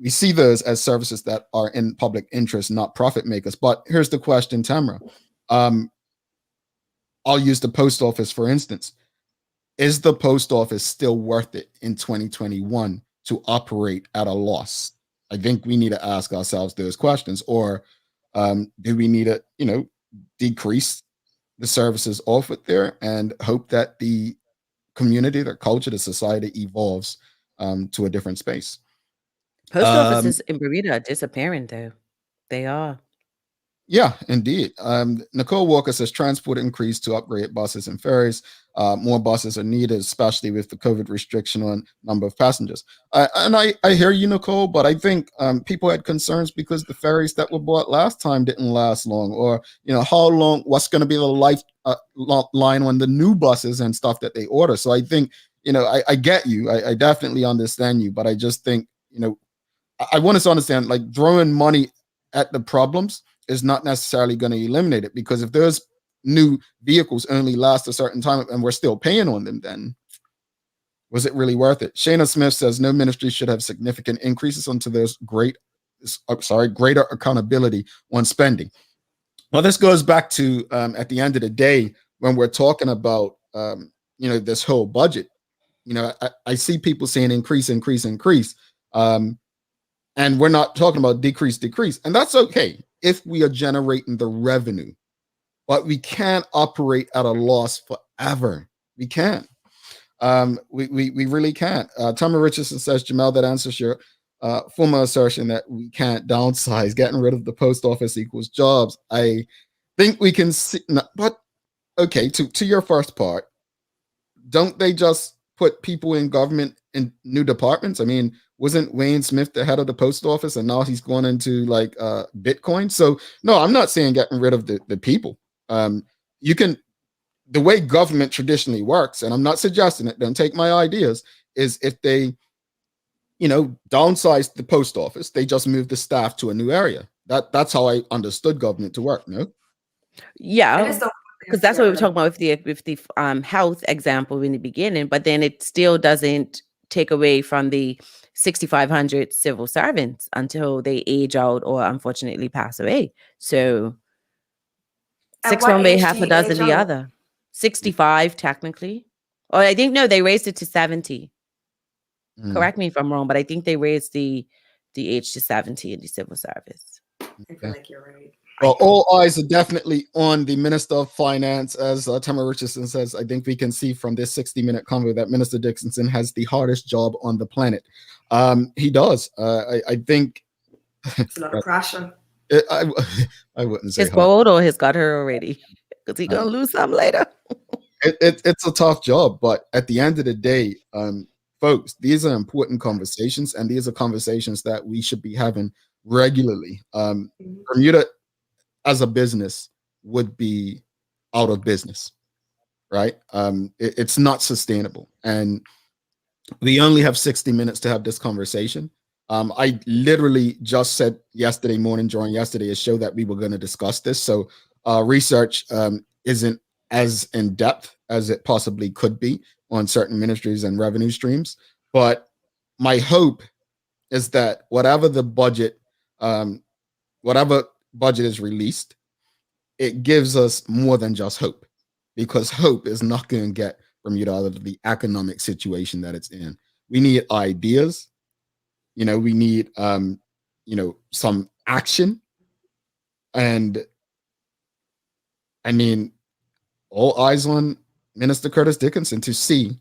services that are in public interest, not profit makers. But here's the question, Tamara. I'll use the post office, for instance. Is the post office still worth it in 2021 to operate at a loss? I think we need to ask ourselves those questions. Or do we need to, decrease the services offered there and hope that the community, the culture, the society evolves to a different space? Post offices in Bermuda are disappearing, though. They are. Yeah, indeed. Nicole Walker says transport increased to upgrade buses and ferries. More buses are needed, especially with the COVID restriction on number of passengers. And I hear you, Nicole, but I think people had concerns because the ferries that were bought last time didn't last long, or how long? What's going to be the line on the new buses and stuff that they order? So I think I get you. I definitely understand you, but I just think I want us to understand, like, throwing money at the problems is not necessarily going to eliminate it, because if those new vehicles only last a certain time and we're still paying on them, then was it really worth it? Shayna Smith says no ministry should have significant increases until there's greater accountability on spending. Well, this goes back to at the end of the day, when we're talking about this whole budget, I see people saying increase. And we're not talking about decrease. And that's okay if we are generating the revenue, but we can't operate at a loss forever. We can't. We really can't. Tamara Richardson says, Jamel, that answers your former assertion that we can't downsize. Getting rid of the post office equals jobs. I think we can see, but okay, to your first part, don't they just put people in government in new departments? I mean, wasn't Wayne Smith the head of the post office, and now he's going into like Bitcoin? So no, I'm not saying getting rid of the people. You can, the way government traditionally works, and I'm not suggesting it, don't take my ideas, is if they, downsize the post office, they just move the staff to a new area. That's how I understood government to work, no? Yeah. Because that's what we were talking about with the health example in the beginning, but then it still doesn't take away from the 6,500 civil servants until they age out or unfortunately pass away. So 6 one way, half a dozen the other. 65 technically. Or I think, no, they raised it to 70. Correct me if I'm wrong, but I think they raised the age to 70 in the civil service. I feel like you're right. Well, all eyes are definitely on the Minister of Finance. As Tamara Richardson says, I think we can see from this 60-minute convo that Minister Dixonson has the hardest job on the planet. He does. I think it's a lot of pressure. I wouldn't say his bold, or he's got her already, because he's gonna lose some later. It's a tough job, but at the end of the day, folks, these are important conversations, and these are conversations that we should be having regularly. Bermuda as a business would be out of business, right? It's not sustainable. And we only have 60 minutes to have this conversation. I literally just said yesterday morning during yesterday's show that we were going to discuss this. So research isn't as in depth as it possibly could be on certain ministries and revenue streams. But my hope is that whatever budget is released, it gives us more than just hope, because hope is not going to get Bermuda out of the economic situation that it's in. We need ideas. We need, some action. And I mean, all eyes on Minister Curtis Dickinson to see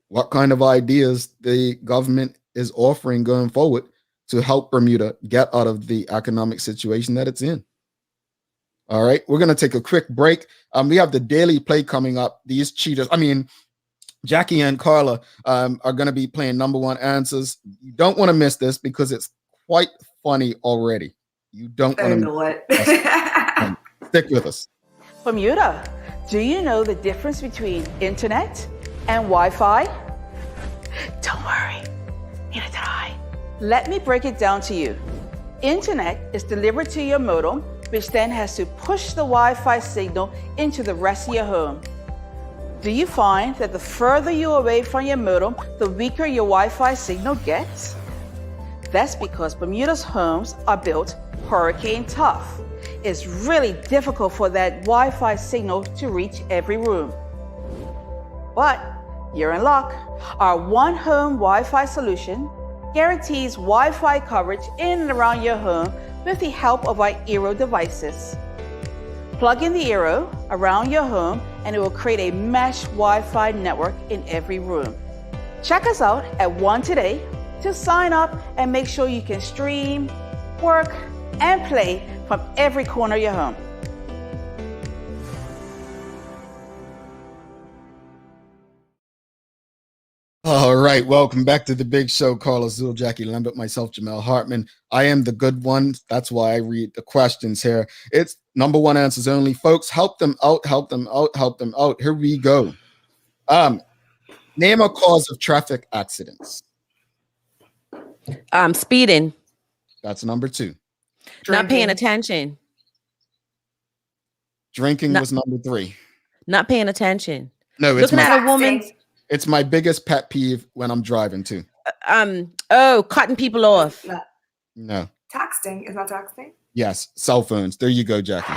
what kind of ideas the government is offering going forward to help Bermuda get out of the economic situation that it's in. All right, we're going to take a quick break. We have the Daily Play coming up. These cheaters, Jackie and Carla are going to be playing number one answers. You don't want to miss this because it's quite funny already. You don't want to miss it. Stick with us. Bermuda, do you know the difference between internet and Wi-Fi? Don't worry, neither did I. Let me break it down to you. Internet is delivered to your modem, which then has to push the Wi-Fi signal into the rest of your home. Do you find that the further you're away from your modem, the weaker your Wi-Fi signal gets? That's because Bermuda's homes are built hurricane tough. It's really difficult for that Wi-Fi signal to reach every room. But you're in luck. Our One Home Wi-Fi solution guarantees Wi-Fi coverage in and around your home with the help of our Eero devices. Plug in the Eero around your home and it will create a mesh Wi-Fi network in every room. Check us out at One Today to sign up and make sure you can stream, work, and play from every corner of your home. All right, welcome back to the big show. Carla Zul, Jackie Lambert, myself, Jamel Hartman. I am the good one. That's why I read the questions here. It's number one answers only. Folks, help them out, help them out, help them out. Here we go. Name a cause of traffic accidents. Speeding. That's number two. Not paying attention. Drinking was number three. Not paying attention. No, it's looking at a woman. It's my biggest pet peeve when I'm driving too. Cutting people off. No. Texting is not texting. Yes, cell phones. There you go, Jackie.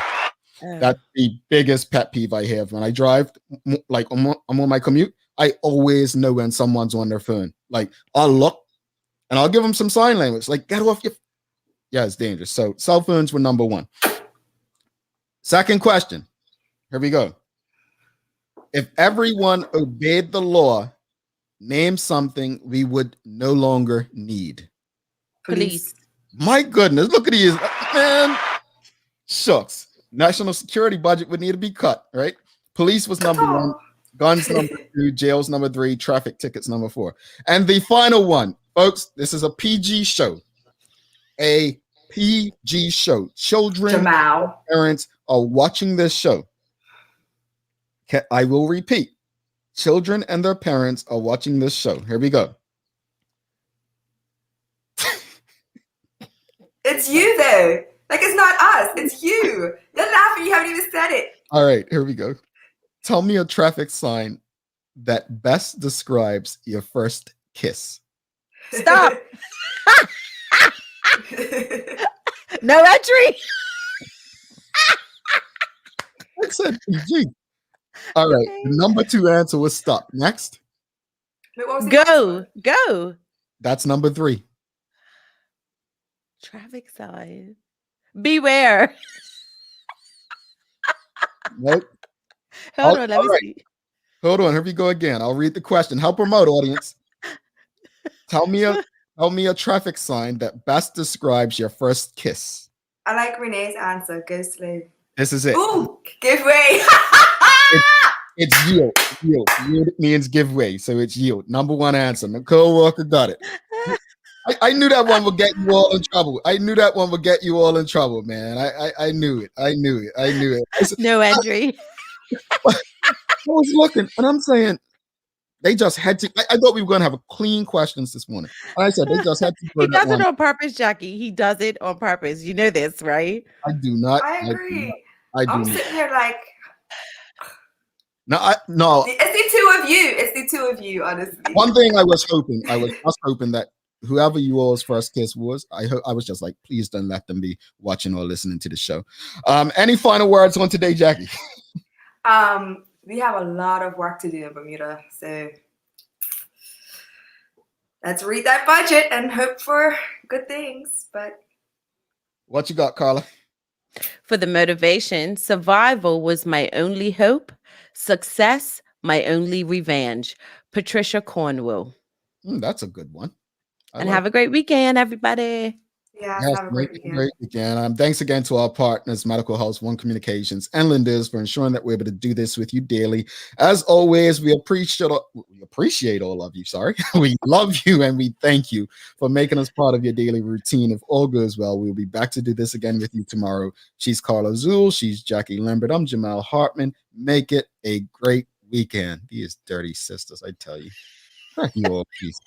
That's the biggest pet peeve I have when I drive. Like I'm on my commute, I always know when someone's on their phone. Like I'll look and I'll give them some sign language. Like get off your. Yeah, it's dangerous. So cell phones were number one. Second question. Here we go. If everyone obeyed the law, name something we would no longer need. Police. My goodness, look at these, man. Shucks. National security budget would need to be cut, right? Police was number one, guns number two, jails number three, traffic tickets number four. And the final one, folks, this is a PG show. A PG show. Children, parents are watching this show. I will repeat. Children and their parents are watching this show. Here we go. It's you, though. Like, it's not us. It's you. You're laughing. You haven't even said it. All right, here we go. Tell me a traffic sign that best describes your first kiss. Stop. No entry. I said PG. All right. Okay. Number two answer was stop. Next. Go. That's number three. Traffic sign. Beware. Nope. Hold on. Let me see. Hold on. Here we go again. I'll read the question. Help promote, audience. Tell me a traffic sign that best describes your first kiss. I like Renee's answer. Go slow. This is it. Ooh, give way. It's yield. Yield means give way. So it's yield. Number one answer. Nicole Walker got it. I knew that one would get you all in trouble. Man. I knew it. No entry. I was looking and I'm saying they just had to. I thought we were going to have clean questions this morning. And I said they just had to. He does it on purpose, Jackie. He does it on purpose. You know this, right? I do not. I agree. I'm sitting here like. No. It's the two of you, honestly. One thing I was hoping that whoever you all's first kiss was, I was just like, please don't let them be watching or listening to the show. Any final words on today, Jackie? We have a lot of work to do in Bermuda, so let's read that budget and hope for good things. But what you got, Carla? For the motivation, survival was my only hope. Success, my only revenge. Patricia Cornwell. That's a good one. And have a great weekend, everybody. Yeah, Yes, have a make great it a weekend. great weekend. Thanks again to our partners, Medical House, One Communications, and Linders for ensuring that we're able to do this with you daily. As always, we appreciate all of you. Sorry, we love you and we thank you for making us part of your daily routine. If all goes well, we'll be back to do this again with you tomorrow. She's Carla Zool. She's Jackie Lambert. I'm Jamal Hartman. Make it a great weekend. These dirty sisters, I tell you. You all, peace.